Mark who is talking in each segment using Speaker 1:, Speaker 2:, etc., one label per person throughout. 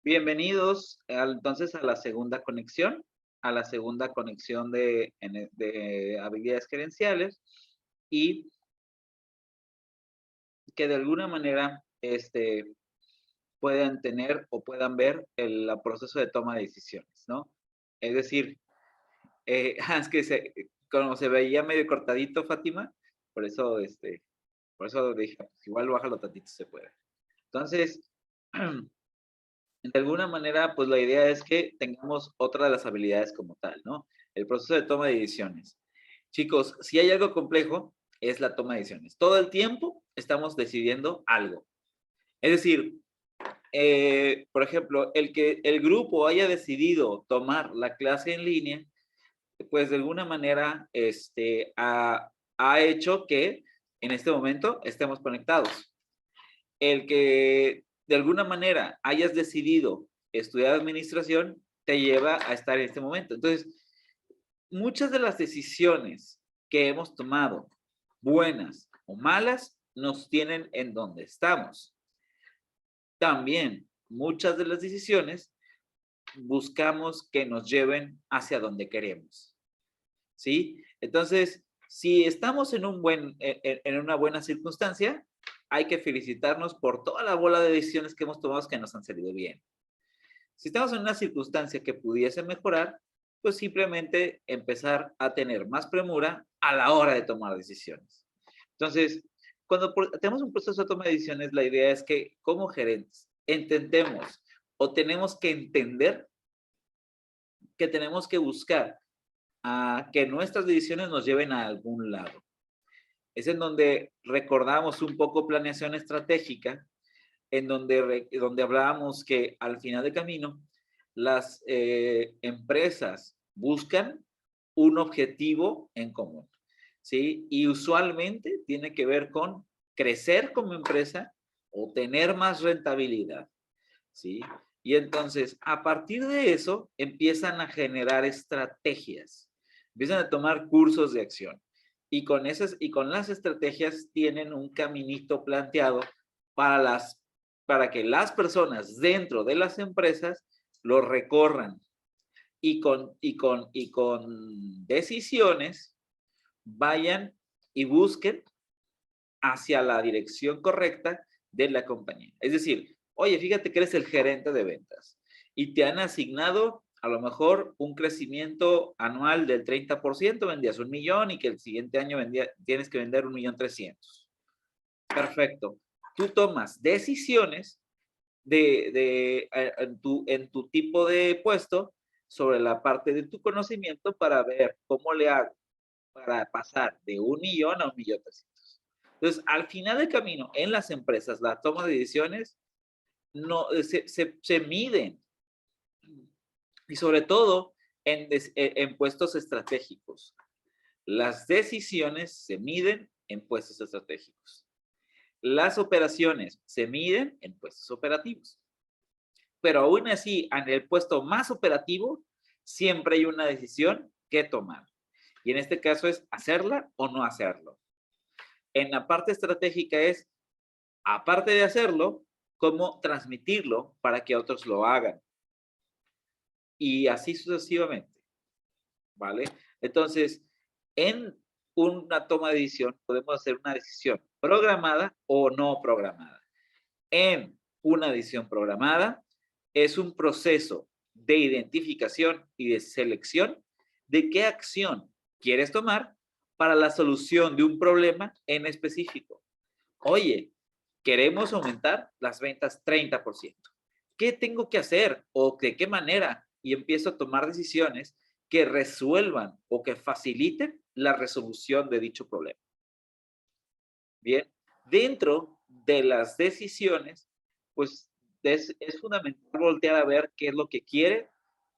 Speaker 1: Bienvenidos entonces a la segunda conexión de habilidades gerenciales y que de alguna manera puedan tener o puedan ver el proceso de toma de decisiones, ¿no? Es decir, es que como se veía medio cortadito, Fátima, por eso, por eso dije, pues igual bájalo tantito se puede. Entonces, de alguna manera, pues la idea es que tengamos otra de las habilidades como tal, ¿no? El proceso de toma de decisiones. Chicos, si hay algo complejo, es la toma de decisiones. Todo el tiempo estamos decidiendo algo. Es decir, por ejemplo, el que el grupo haya decidido tomar la clase en línea, pues de alguna manera ha hecho que en este momento estemos conectados. El que de alguna manera hayas decidido estudiar administración te lleva a estar en este momento. Entonces, muchas de las decisiones que hemos tomado, buenas o malas, nos tienen en donde estamos. También muchas de las decisiones buscamos que nos lleven hacia donde queremos. ¿Sí? Entonces, si estamos en una buena circunstancia, hay que felicitarnos por toda la bola de decisiones que hemos tomado que nos han salido bien. Si estamos en una circunstancia que pudiese mejorar, pues simplemente empezar a tener más premura a la hora de tomar decisiones. Entonces, cuando tenemos un proceso de toma de decisiones, la idea es que como gerentes entendemos o tenemos que entender que tenemos que buscar a que nuestras decisiones nos lleven a algún lado. Es en donde recordamos un poco planeación estratégica, en donde hablábamos que al final del camino las empresas buscan un objetivo en común, ¿sí? Y usualmente tiene que ver con crecer como empresa o tener más rentabilidad, ¿sí? Y entonces, a partir de eso, empiezan a generar estrategias, empiezan a tomar cursos de acción. Y con las estrategias tienen un caminito planteado para, para que las personas dentro de las empresas lo recorran y con decisiones vayan y busquen hacia la dirección correcta de la compañía. Es decir, oye, fíjate que eres el gerente de ventas y te han asignado a lo mejor un crecimiento anual del 30%, vendías 1,000,000 y que el siguiente año tienes que vender 1,300,000. Perfecto. Tú tomas decisiones en tu tipo de puesto sobre la parte de tu conocimiento para ver cómo le hago para pasar de 1,000,000 a 1,300,000. Entonces, al final del camino, en las empresas, la toma de decisiones no, se miden y sobre todo en puestos estratégicos. Las decisiones se miden en puestos estratégicos. Las operaciones se miden en puestos operativos. Pero aún así, en el puesto más operativo, siempre hay una decisión que tomar. Y en este caso es hacerla o no hacerlo. En la parte estratégica es, aparte de hacerlo, cómo transmitirlo para que otros lo hagan. Y así sucesivamente, ¿vale? Entonces, en una toma de decisión podemos hacer una decisión programada o no programada. En una decisión programada es un proceso de identificación y de selección de qué acción quieres tomar para la solución de un problema en específico. Oye, queremos aumentar las ventas 30%. ¿Qué tengo que hacer o de qué manera? Y empiezo a tomar decisiones que resuelvan o que faciliten la resolución de dicho problema. Bien, dentro de las decisiones, pues es fundamental voltear a ver qué es lo que quiere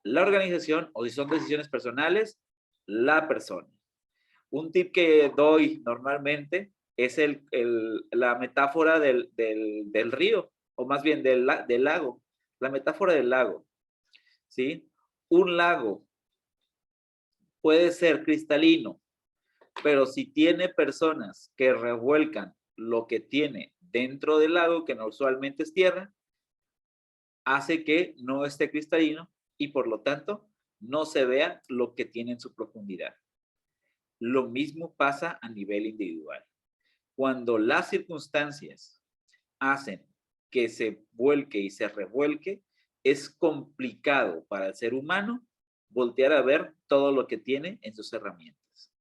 Speaker 1: la organización o si son decisiones personales, la persona. Un tip que doy normalmente es la metáfora del río, o más bien del lago, la metáfora del lago, ¿sí? Un lago puede ser cristalino, pero si tiene personas que revuelcan lo que tiene dentro del lago, que no usualmente es tierra, hace que no esté cristalino y por lo tanto no se vea lo que tiene en su profundidad. Lo mismo pasa a nivel individual. Cuando las circunstancias hacen que se vuelque y se revuelque, es complicado para el ser humano voltear a ver todo lo que tiene en sus herramientas.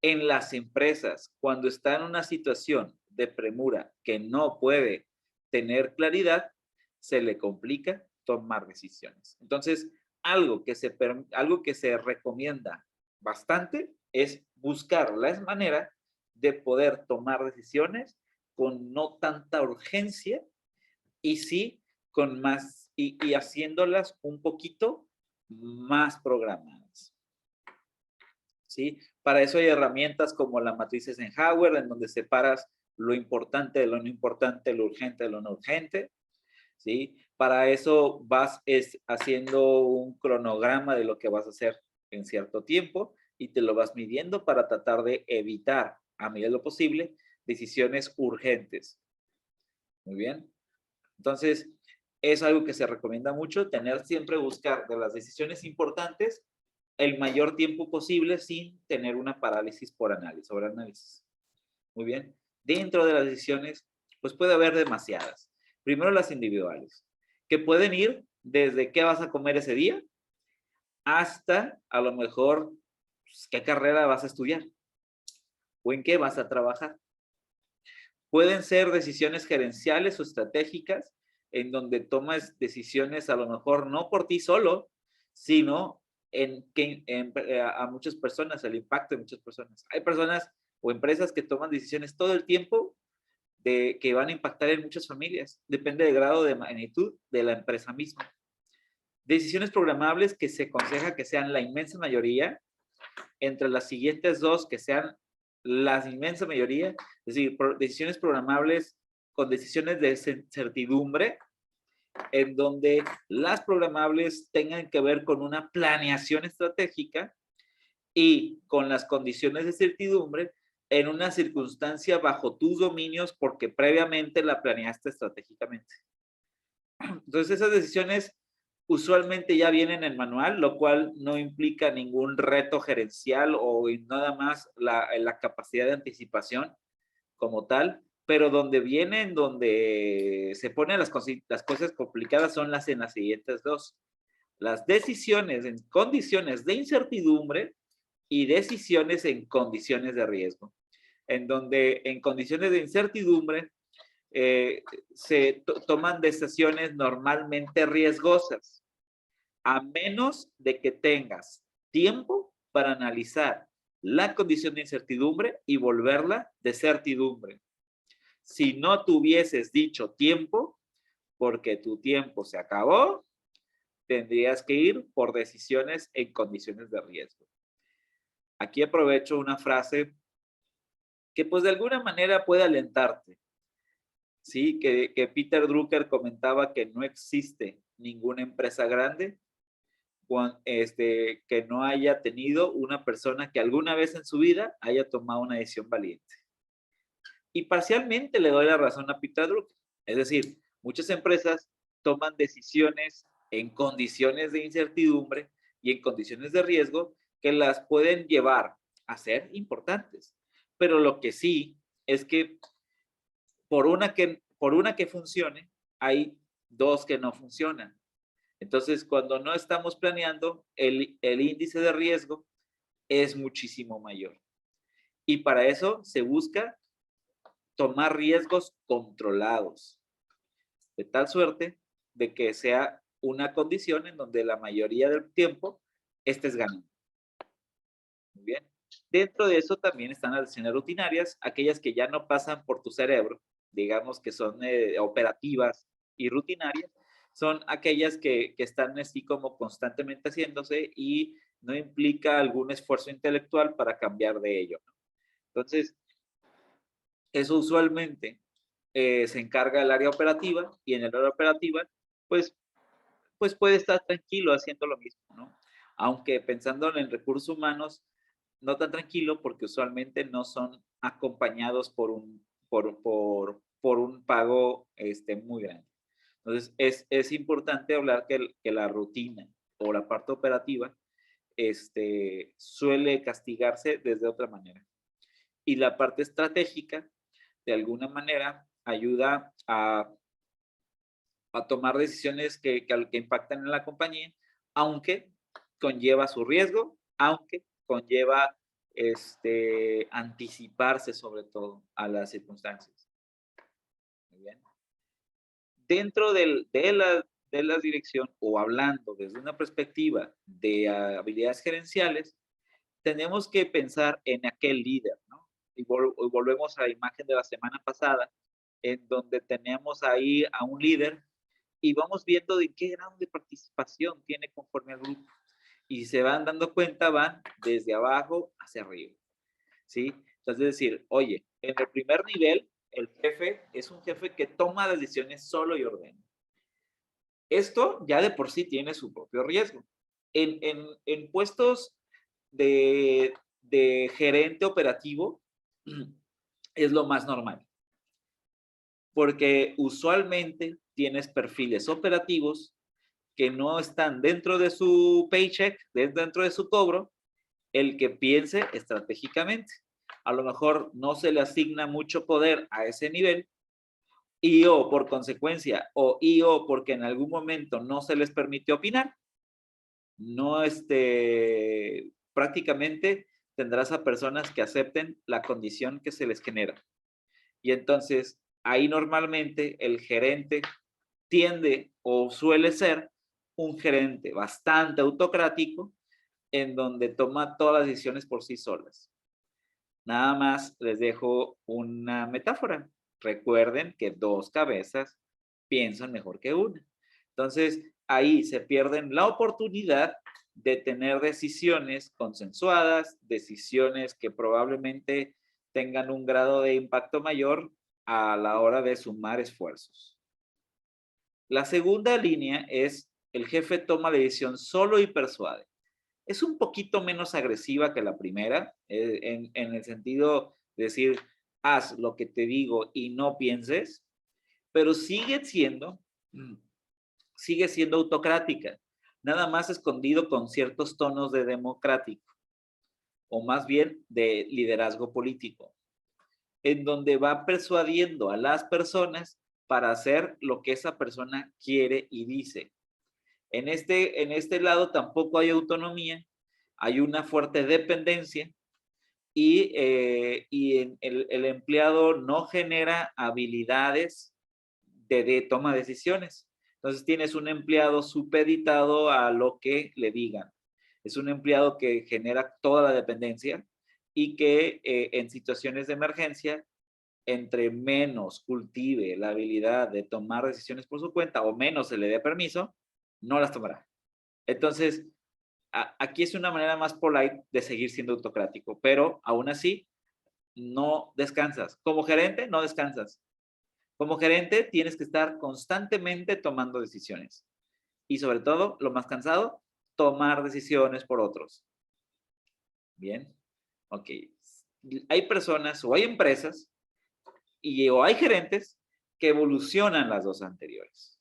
Speaker 1: En las empresas, cuando está en una situación de premura que no puede tener claridad, se le complica tomar decisiones. Entonces, algo que se recomienda bastante es buscar la manera de poder tomar decisiones con no tanta urgencia y sí con más, y haciéndolas un poquito más programadas. ¿Sí? Para eso hay herramientas como la matriz Eisenhower, en donde separas lo importante de lo no importante, lo urgente de lo no urgente. ¿Sí? Para eso vas haciendo un cronograma de lo que vas a hacer en cierto tiempo y te lo vas midiendo para tratar de evitar, a medida de lo posible, decisiones urgentes. Muy bien. Entonces, es algo que se recomienda mucho, tener siempre buscar de las decisiones importantes el mayor tiempo posible sin tener una parálisis por análisis, sobre análisis. Muy bien. Dentro de las decisiones, pues puede haber demasiadas. Primero las individuales, que pueden ir desde qué vas a comer ese día hasta a lo mejor pues, qué carrera vas a estudiar o en qué vas a trabajar. Pueden ser decisiones gerenciales o estratégicas en donde tomas decisiones a lo mejor no por ti solo, sino a muchas personas, el impacto de muchas personas. Hay personas o empresas que toman decisiones todo el tiempo que van a impactar en muchas familias. Depende del grado de magnitud de la empresa misma. Decisiones programables que se aconseja que sean la inmensa mayoría, entre las siguientes dos que sean la inmensa mayoría, es decir, decisiones programables con decisiones de certidumbre, en donde las programables tengan que ver con una planeación estratégica y con las condiciones de certidumbre en una circunstancia bajo tus dominios porque previamente la planeaste estratégicamente. Entonces esas decisiones usualmente ya vienen en manual, lo cual no implica ningún reto gerencial o nada más la capacidad de anticipación como tal, pero donde vienen, donde se ponen las cosas complicadas son en las siguientes dos. Las decisiones en condiciones de incertidumbre y decisiones en condiciones de riesgo, en donde en condiciones de incertidumbre se toman decisiones normalmente riesgosas, a menos de que tengas tiempo para analizar la condición de incertidumbre y volverla de certidumbre. Si no tuvieses dicho tiempo, porque tu tiempo se acabó, tendrías que ir por decisiones en condiciones de riesgo. Aquí aprovecho una frase que pues de alguna manera puede alentarte. Sí, que Peter Drucker comentaba que no existe ninguna empresa grande que no haya tenido una persona que alguna vez en su vida haya tomado una decisión valiente. Y parcialmente le doy la razón a Peter Drucker. Es decir, muchas empresas toman decisiones en condiciones de incertidumbre y en condiciones de riesgo que las pueden llevar a ser importantes. Pero lo que sí es que por una que funcione, hay dos que no funcionan. Entonces, cuando no estamos planeando, el índice de riesgo es muchísimo mayor. Y para eso se busca tomar riesgos controlados, de tal suerte de que sea una condición en donde la mayoría del tiempo estés ganando. Muy bien. Dentro de eso también están las decisiones rutinarias, aquellas que ya no pasan por tu cerebro, digamos que son operativas y rutinarias, son aquellas que están así como constantemente haciéndose y no implica algún esfuerzo intelectual para cambiar de ello, ¿no? Entonces, eso usualmente se encarga el área operativa y en el área operativa, pues, pues puede estar tranquilo haciendo lo mismo, ¿no? Aunque pensando en recursos humanos, no tan tranquilo porque usualmente no son acompañados por un pago muy grande. Entonces, es importante hablar que la rutina o la parte operativa suele castigarse desde otra manera. Y la parte estratégica, de alguna manera, ayuda a tomar decisiones que impactan en la compañía, aunque conlleva su riesgo, aunque conlleva anticiparse sobre todo a las circunstancias. Muy bien. Dentro de la dirección o hablando desde una perspectiva de habilidades gerenciales, tenemos que pensar en aquel líder, ¿no? Y volvemos a la imagen de la semana pasada, en donde tenemos ahí a un líder y vamos viendo de qué grado de participación tiene conforme al grupo. Y se van dando cuenta, van desde abajo hacia arriba, ¿sí? Entonces, es decir, oye, en el primer nivel, el jefe es un jefe que toma decisiones solo y ordena. Esto ya de por sí tiene su propio riesgo. En puestos de gerente operativo es lo más normal, porque usualmente tienes perfiles operativos que no están dentro de su paycheck, dentro de su cobro, el que piense estratégicamente. A lo mejor no se le asigna mucho poder a ese nivel y o por consecuencia o porque en algún momento no se les permite opinar, no prácticamente tendrás a personas que acepten la condición que se les genera. Y entonces ahí normalmente el gerente tiende o suele ser un gerente bastante autocrático en donde toma todas las decisiones por sí solas. Nada más les dejo una metáfora. Recuerden que dos cabezas piensan mejor que una. Entonces, ahí se pierden la oportunidad de tener decisiones consensuadas, decisiones que probablemente tengan un grado de impacto mayor a la hora de sumar esfuerzos. La segunda línea es el jefe toma la decisión solo y persuade. Es un poquito menos agresiva que la primera, en el sentido de decir, haz lo que te digo y no pienses, pero sigue siendo autocrática, nada más escondido con ciertos tonos de democrático, o más bien de liderazgo político, en donde va persuadiendo a las personas para hacer lo que esa persona quiere y dice. En este lado tampoco hay autonomía, hay una fuerte dependencia y el empleado no genera habilidades de toma de decisiones. Entonces tienes un empleado supeditado a lo que le digan. Es un empleado que genera toda la dependencia y que en situaciones de emergencia, entre menos cultive la habilidad de tomar decisiones por su cuenta o menos se le dé permiso, no las tomará. Entonces, aquí es una manera más polite de seguir siendo autocrático, pero aún así no descansas. Como gerente, no descansas. Como gerente, tienes que estar constantemente tomando decisiones. Y sobre todo, lo más cansado, tomar decisiones por otros. Bien, ok. Hay personas o hay empresas o hay gerentes que evolucionan las dos anteriores.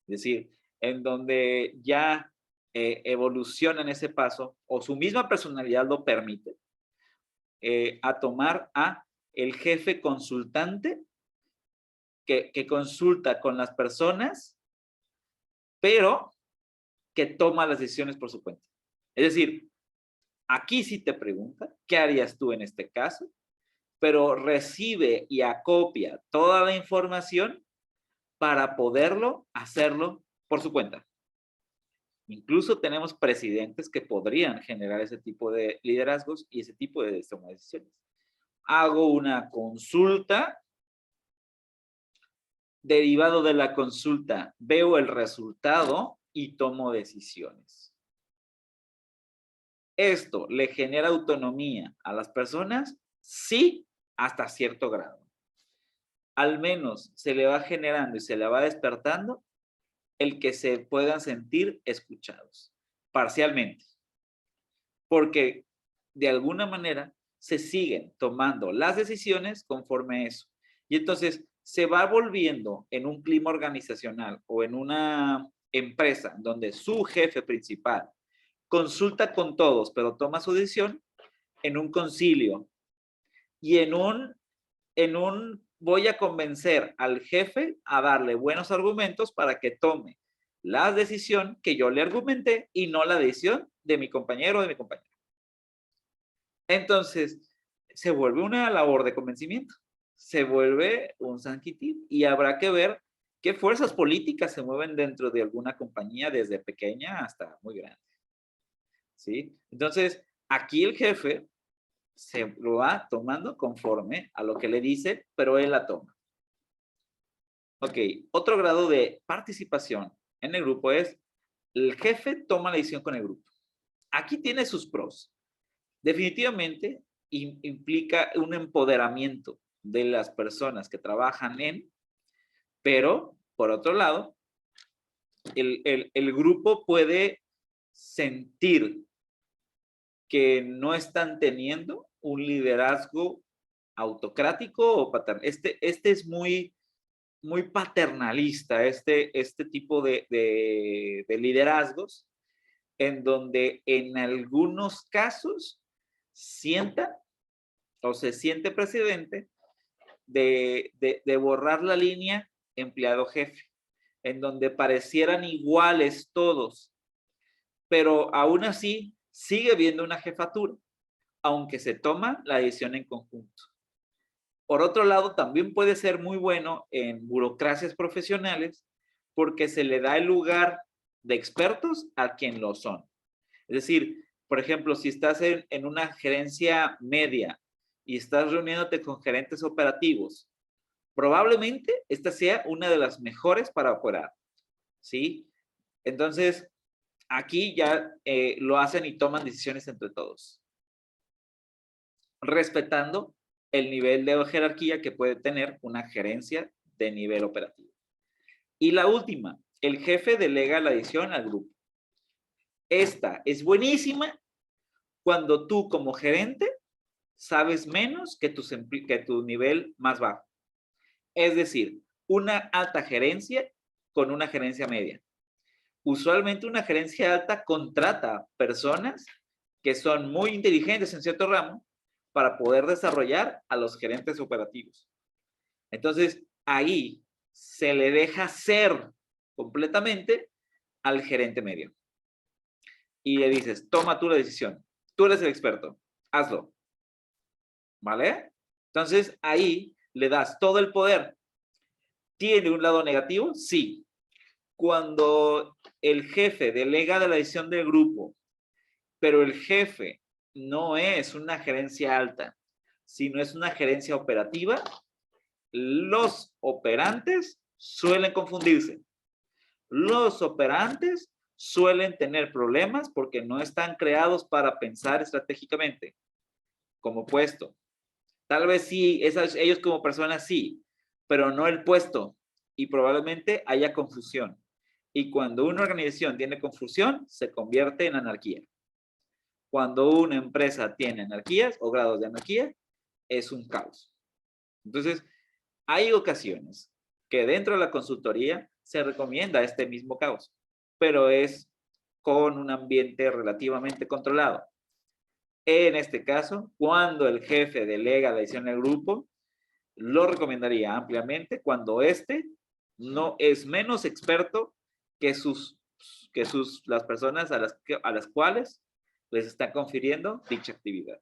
Speaker 1: Es decir, en donde ya evolucionan ese paso o su misma personalidad lo permite, a tomar a el jefe consultante que consulta con las personas, pero que toma las decisiones por su cuenta. Es decir, aquí sí te pregunta, ¿qué harías tú en este caso? Pero recibe y acopia toda la información para poderlo hacerlo por su cuenta. Incluso tenemos presidentes que podrían generar ese tipo de liderazgos y ese tipo de toma de decisiones. Hago una consulta, derivado de la consulta, veo el resultado y tomo decisiones. ¿Esto le genera autonomía a las personas? Sí, hasta cierto grado. Al menos se le va generando y se le va despertando el que se puedan sentir escuchados, parcialmente. Porque de alguna manera se siguen tomando las decisiones conforme a eso. Y entonces se va volviendo en un clima organizacional o en una empresa donde su jefe principal consulta con todos, pero toma su decisión en un concilio y en un voy a convencer al jefe a darle buenos argumentos para que tome la decisión que yo le argumenté y no la decisión de mi compañero o de mi compañera. Entonces, se vuelve una labor de convencimiento, se vuelve un sanquitín y habrá que ver qué fuerzas políticas se mueven dentro de alguna compañía desde pequeña hasta muy grande. ¿Sí? Entonces, aquí el jefe se lo va tomando conforme a lo que le dice, pero él la toma. Ok, otro grado de participación en el grupo es el jefe toma la decisión con el grupo. Aquí tiene sus pros. Definitivamente implica un empoderamiento de las personas que trabajan en, pero por otro lado, el grupo puede sentir que no están teniendo un liderazgo autocrático o paternal. Este es muy paternalista, este tipo de liderazgos, en donde en algunos casos sienta o se siente precedente de borrar la línea empleado-jefe, en donde parecieran iguales todos, pero aún así sigue habiendo una jefatura, aunque se toma la decisión en conjunto. Por otro lado, también puede ser muy bueno en burocracias profesionales porque se le da el lugar de expertos a quien lo son. Es decir, por ejemplo, si estás en una gerencia media y estás reuniéndote con gerentes operativos, probablemente esta sea una de las mejores para operar, ¿sí? Entonces, aquí ya lo hacen y toman decisiones entre todos, respetando el nivel de jerarquía que puede tener una gerencia de nivel operativo. Y la última, el jefe delega la decisión al grupo. Esta es buenísima cuando tú como gerente sabes menos que tu nivel más bajo. Es decir, una alta gerencia con una gerencia media. Usualmente una gerencia alta contrata personas que son muy inteligentes en cierto ramo para poder desarrollar a los gerentes operativos. Entonces, ahí se le deja ser completamente al gerente medio. Y le dices, toma tú la decisión. Tú eres el experto. Hazlo. ¿Vale? Entonces, ahí le das todo el poder. ¿Tiene un lado negativo? Sí. Cuando el jefe delega de la decisión del grupo, pero el jefe no es una gerencia alta, sino es una gerencia operativa, los operantes suelen confundirse. Los operantes suelen tener problemas porque no están creados para pensar estratégicamente como puesto. Tal vez sí, ellos como personas sí, pero no el puesto. Y probablemente haya confusión. Y cuando una organización tiene confusión, se convierte en anarquía. Cuando una empresa tiene anarquías o grados de anarquía, es un caos. Entonces, hay ocasiones que dentro de la consultoría se recomienda este mismo caos, pero es con un ambiente relativamente controlado. En este caso, cuando el jefe delega la decisión al grupo, lo recomendaría ampliamente cuando éste no es menos experto que las personas a las cuales les está confiriendo dicha actividad.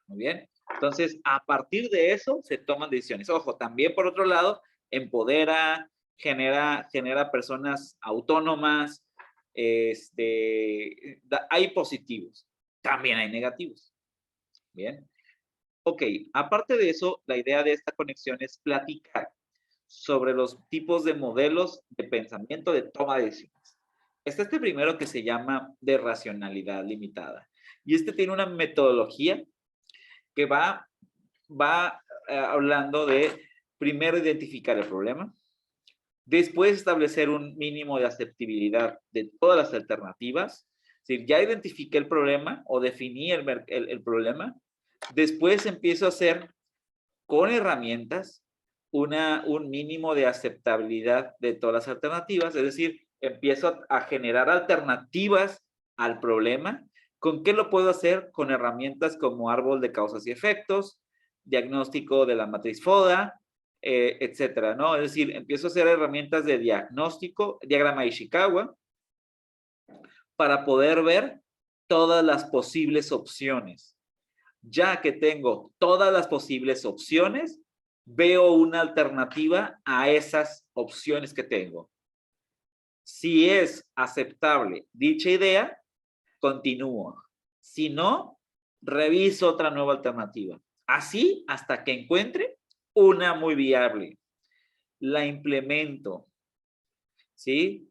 Speaker 1: Muy bien. Entonces, a partir de eso se toman decisiones. Ojo, también por otro lado, empodera, genera personas autónomas. Hay positivos, también hay negativos. Bien. Ok, aparte de eso, la idea de esta conexión es platicar sobre los tipos de modelos de pensamiento de toma de decisiones. Está este primero que se llama de racionalidad limitada. Y este tiene una metodología que va hablando de primero identificar el problema, después establecer un mínimo de aceptabilidad de todas las alternativas. Es decir, ya identifiqué el problema o definí el problema, después empiezo a hacer con herramientas un mínimo de aceptabilidad de todas las alternativas, es decir, empiezo a generar alternativas al problema. ¿Con qué lo puedo hacer? Con herramientas como árbol de causas y efectos, diagnóstico de la matriz FODA, etcétera, ¿no? Es decir, empiezo a hacer herramientas de diagnóstico, diagrama de Ishikawa, para poder ver todas las posibles opciones. Ya que tengo todas las posibles opciones, veo una alternativa a esas opciones que tengo. Si es aceptable dicha idea, continúo. Si no, reviso otra nueva alternativa. Así hasta que encuentre una muy viable. La implemento, ¿sí?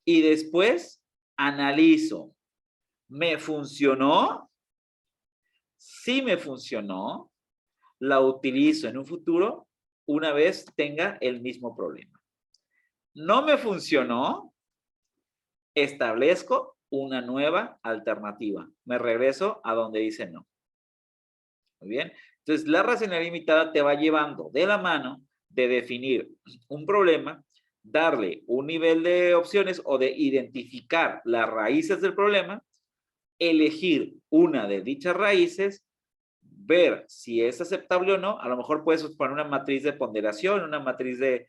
Speaker 1: Y después analizo. ¿Me funcionó? Si me funcionó, la utilizo en un futuro una vez tenga el mismo problema. No me funcionó, establezco una nueva alternativa. Me regreso a donde dice no. Muy bien. Entonces, la racionalidad limitada te va llevando de la mano de definir un problema, darle un nivel de opciones o de identificar las raíces del problema, elegir una de dichas raíces, ver si es aceptable o no. A lo mejor puedes poner una matriz de ponderación, una matriz de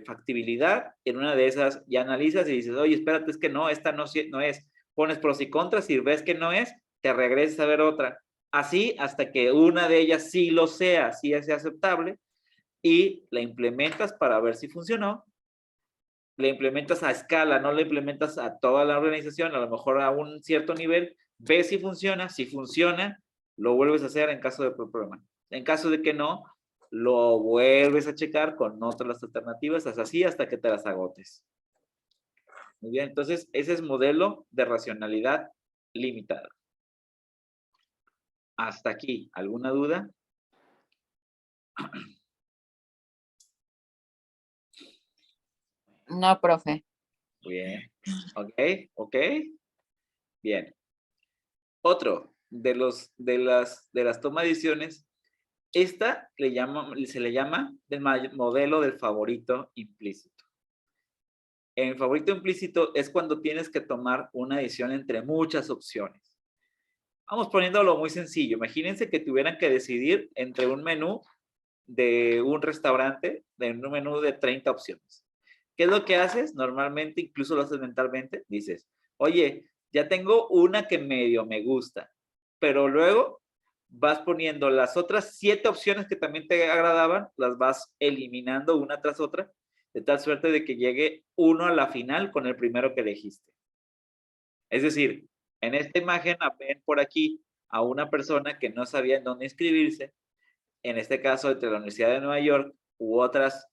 Speaker 1: factibilidad. En una de esas ya analizas y dices, oye, espérate, es que no, esta no es. Pones pros y contras y ves que no es, te regresas a ver otra. Así hasta que una de ellas sí lo sea, sí es aceptable, y la implementas para ver si funcionó. La implementas a escala, no la implementas a toda la organización, a lo mejor a un cierto nivel, ves si funciona, lo vuelves a hacer en caso de problema. En caso de que no, lo vuelves a checar con otras alternativas, así hasta que te las agotes. Muy bien, entonces ese es modelo de racionalidad limitada. Hasta aquí, ¿alguna duda?
Speaker 2: No, profe.
Speaker 1: Bien, ok, bien. Otro de las tomas de decisiones, esta se le llama el modelo del favorito implícito. El favorito implícito es cuando tienes que tomar una decisión entre muchas opciones. Vamos poniéndolo muy sencillo. Imagínense que tuvieran que decidir entre un menú de un restaurante, de un menú de 30 opciones. ¿Qué es lo que haces? Normalmente, incluso lo haces mentalmente, dices, oye, ya tengo una que medio me gusta, pero luego vas poniendo las otras 7 opciones que también te agradaban, las vas eliminando una tras otra, de tal suerte de que llegue uno a la final con el primero que elegiste. Es decir, en esta imagen ven por aquí a una persona que no sabía en dónde inscribirse, en este caso entre la Universidad de Nueva York u otras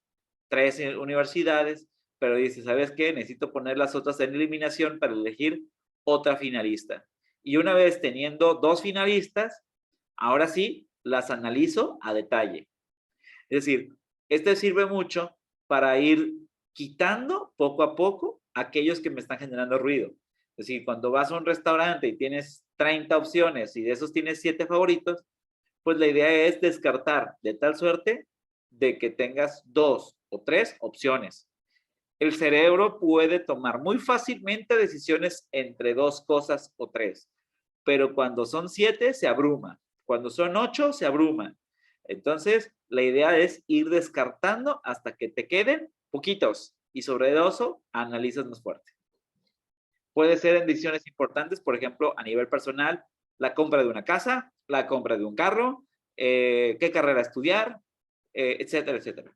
Speaker 1: 3 universidades, pero dice, ¿sabes qué? Necesito poner las otras en eliminación para elegir otra finalista. Y una vez teniendo 2 finalistas, ahora sí, las analizo a detalle. Es decir, este sirve mucho para ir quitando poco a poco aquellos que me están generando ruido. Es decir, cuando vas a un restaurante y tienes 30 opciones y de esos tienes 7 favoritos, pues la idea es descartar de tal suerte de que tengas 2 o 3 opciones. El cerebro puede tomar muy fácilmente decisiones entre 2 cosas o 3, pero cuando son 7 se abruma, cuando son 8 se abruma. Entonces, la idea es ir descartando hasta que te queden poquitos y sobre eso analizas más fuerte. Puede ser en decisiones importantes, por ejemplo, a nivel personal, la compra de una casa, la compra de un carro, qué carrera estudiar, etcétera, etcétera.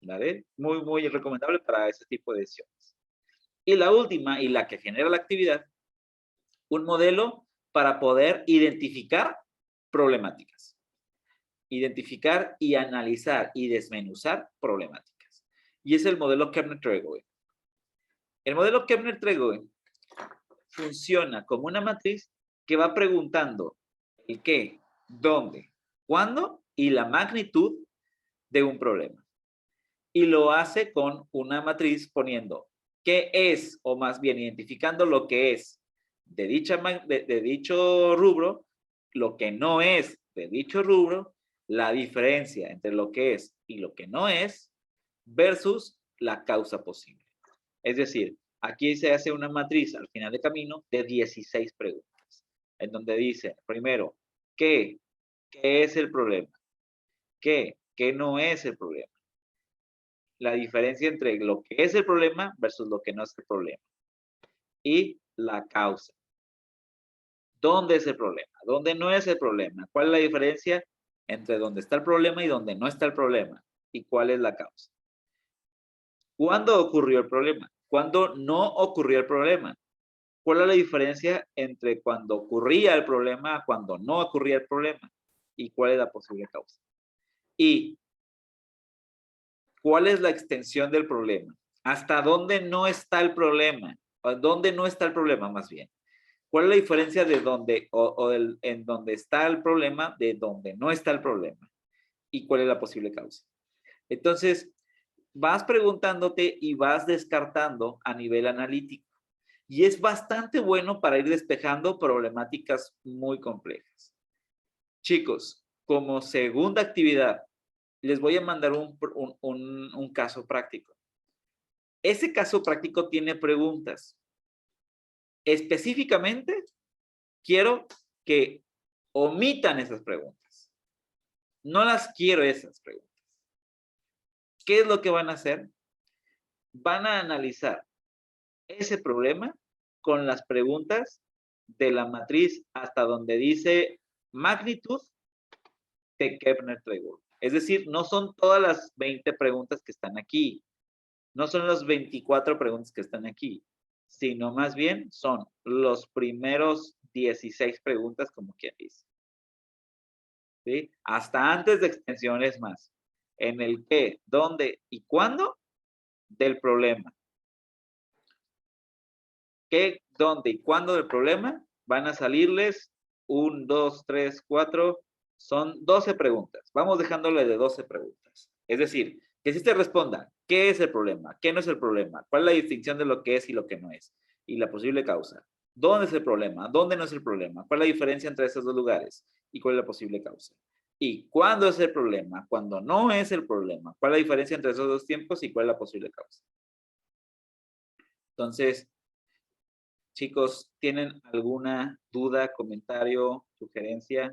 Speaker 1: ¿Vale? Muy, muy recomendable para ese tipo de decisiones. Y la última, y la que genera la actividad, un modelo para poder identificar problemáticas. Identificar y analizar y desmenuzar problemáticas. Y es el modelo Kepner-Tregoe. El modelo Kepner-Tregoe funciona como una matriz que va preguntando el qué, dónde, cuándo y la magnitud de un problema. Y lo hace con una matriz poniendo qué es, o más bien identificando lo que es de dicho rubro, lo que no es de dicho rubro la diferencia entre lo que es y lo que no es versus la causa posible. Es decir, aquí se hace una matriz al final de camino de 16 preguntas, en donde dice, primero, ¿qué? ¿Qué es el problema? ¿Qué? ¿Qué no es el problema? La diferencia entre lo que es el problema versus lo que no es el problema. Y la causa. ¿Dónde es el problema? ¿Dónde no es el problema? ¿Cuál es la diferencia entre dónde está el problema y dónde no está el problema? ¿Y cuál es la causa? ¿Cuándo ocurrió el problema? ¿Cuándo no ocurrió el problema? ¿Cuál es la diferencia entre cuando ocurría el problema a cuando no ocurría el problema? ¿Y cuál es la posible causa? ¿Y cuál es la extensión del problema? ¿Hasta dónde no está el problema? ¿Dónde no está el problema más bien? ¿Cuál es la diferencia de dónde en donde está el problema de donde no está el problema? ¿Y cuál es la posible causa? Entonces, vas preguntándote y vas descartando a nivel analítico. Y es bastante bueno para ir despejando problemáticas muy complejas. Chicos, como segunda actividad, les voy a mandar un caso práctico. Ese caso práctico tiene preguntas. Específicamente, quiero que omitan esas preguntas. No las quiero esas preguntas. ¿Qué es lo que van a hacer? Van a analizar ese problema con las preguntas de la matriz hasta donde dice magnitud de Kepler-Trégor. Es decir, no son todas las 20 preguntas que están aquí, no son las 24 preguntas que están aquí, sino más bien son los primeros 16 preguntas, como quien dice. ¿Sí? Hasta antes de extensiones más. En el qué, dónde y cuándo del problema. ¿Qué, dónde y cuándo del problema? Van a salirles 1, 2, 3, 4, son 12 preguntas. Vamos dejándole de 12 preguntas. Es decir, que si te responda, ¿qué es el problema? ¿Qué no es el problema? ¿Cuál es la distinción de lo que es y lo que no es? Y la posible causa. ¿Dónde es el problema? ¿Dónde no es el problema? ¿Cuál es la diferencia entre esos dos lugares? ¿Y cuál es la posible causa? ¿Y cuándo es el problema? ¿Cuándo no es el problema? ¿Cuál es la diferencia entre esos dos tiempos y cuál es la posible causa? Entonces, chicos, ¿tienen alguna duda, comentario, sugerencia?